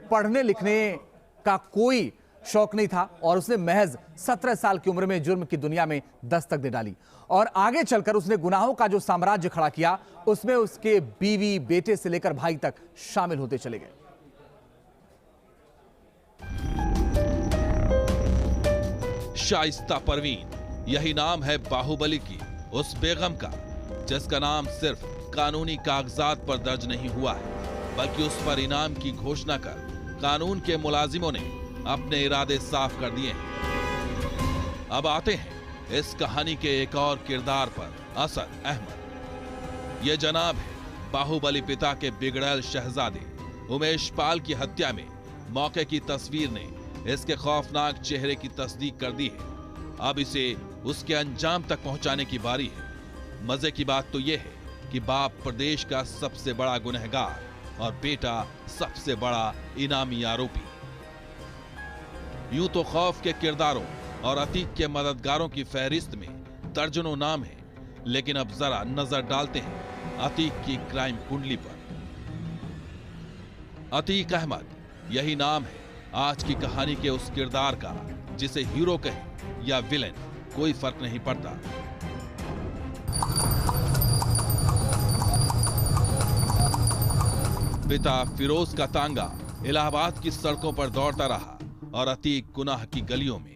पढ़ने लिखने का कोई शौक नहीं था और उसने महज 17 साल की उम्र में जुर्म की दुनिया में दस्तक दे डाली और आगे चलकर उसने गुनाहों का जो साम्राज्य खड़ा किया उसमें उसके बीवी, बेटे से लेकर भाई तक शामिल होते चले गए। शाइस्ता परवीन, यही नाम है बाहुबली की उस बेगम का जिसका नाम सिर्फ कानूनी कागजात पर दर्ज नहीं हुआ है बल्कि उस पर इनाम की घोषणा कर कानून के मुलाजिमों ने अपने इरादे साफ कर दिए हैं। अब आते हैं इस कहानी के एक और किरदार पर, असद अहमद। ये जनाब है बाहुबली पिता के बिगड़ैल शहजादे उमेश पाल की हत्या में मौके की तस्वीर ने इसके खौफनाक चेहरे की तस्दीक कर दी है। अब इसे उसके अंजाम तक पहुंचाने की बारी है। मजे की बात तो यह है कि बाप प्रदेश का सबसे बड़ा गुनहगार और बेटा सबसे बड़ा इनामी आरोपी। यूं तो खौफ के किरदारों और अतीक के मददगारों की फहरिस्त में दर्जनों नाम है, लेकिन अब जरा नजर डालते हैं अतीक की क्राइम कुंडली पर। अतीक अहमद, यही नाम है आज की कहानी के उस किरदार का जिसे हीरो कहें या विलेन, कोई फर्क नहीं पड़ता। पिता फिरोज का तांगा इलाहाबाद की सड़कों पर दौड़ता रहा और अतीक गुनाह की गलियों में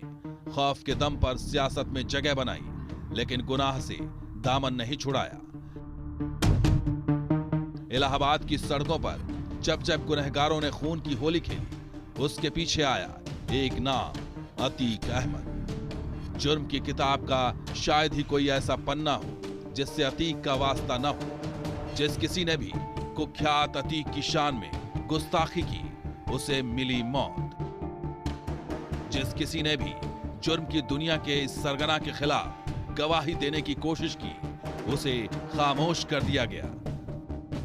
खौफ के दम पर सियासत में जगह बनाई, लेकिन गुनाह से दामन नहीं छुड़ाया। इलाहाबाद की सड़कों पर जब जब गुनहगारों ने खून की होली खेली, उसके पीछे आया एक नाम, अतीक अहमद। जुर्म की किताब का शायद ही कोई ऐसा पन्ना हो जिससे अतीक का वास्ता न हो। जिस किसी ने भी कुख्यात अतीक की शान में गुस्ताखी की, उसे मिली मौत। जिस किसी ने भी जुर्म की दुनिया के इस सरगना के खिलाफ गवाही देने की कोशिश की, उसे खामोश कर दिया गया।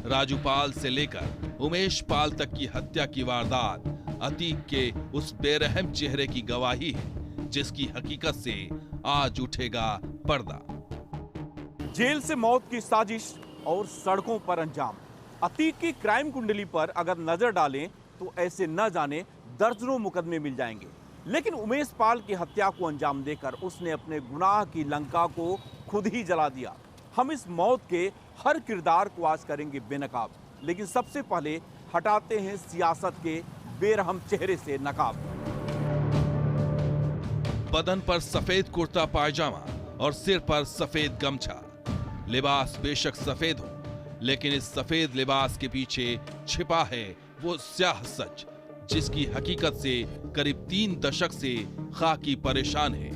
राजू पाल से लेकर उमेश पाल तक की हत्या की वारदात अतीक के उस बेरहम चेहरे की गवाही है जिसकी हकीकत से आज उठेगा पर्दा। जेल से मौत की साजिश और सड़कों पर अंजाम। अतीक की क्राइम कुंडली पर अगर नजर डालें तो ऐसे न जाने दर्जनों मुकदमे मिल जाएंगे, लेकिन उमेश पाल की हत्या को अंजाम देकर उसने अपने गुनाह की लंका को खुद ही जला दिया। हम इस मौत के हर किरदार को आज करेंगे बेनकाब, लेकिन सबसे पहले हटाते हैं सियासत के बेरहम चेहरे से नकाब। बदन पर सफेद कुर्ता पायजामा और सिर पर सफेद गमछा। लिबास बेशक सफेद हो, लेकिन इस सफेद लिबास के पीछे छिपा है वो स्याह सच जिसकी हकीकत से करीब 3 दशक से खाकी परेशान है।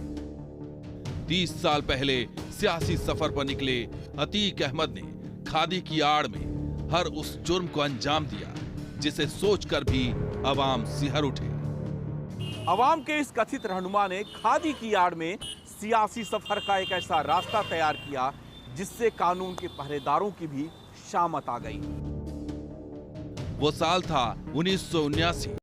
30 साल पहले सियासी सफर पर निकले अतीक अहमद ने खादी की आड़ में हर उस जुर्म को अंजाम दिया जिसे सोचकर भी अवाम सिहर उठे। अवाम के इस कथित रहनुमा ने खादी की आड़ में सियासी सफर का एक ऐसा रास्ता तैयार किया जिससे कानून के पहरेदारों की भी शामत आ गई। वो साल था 1979।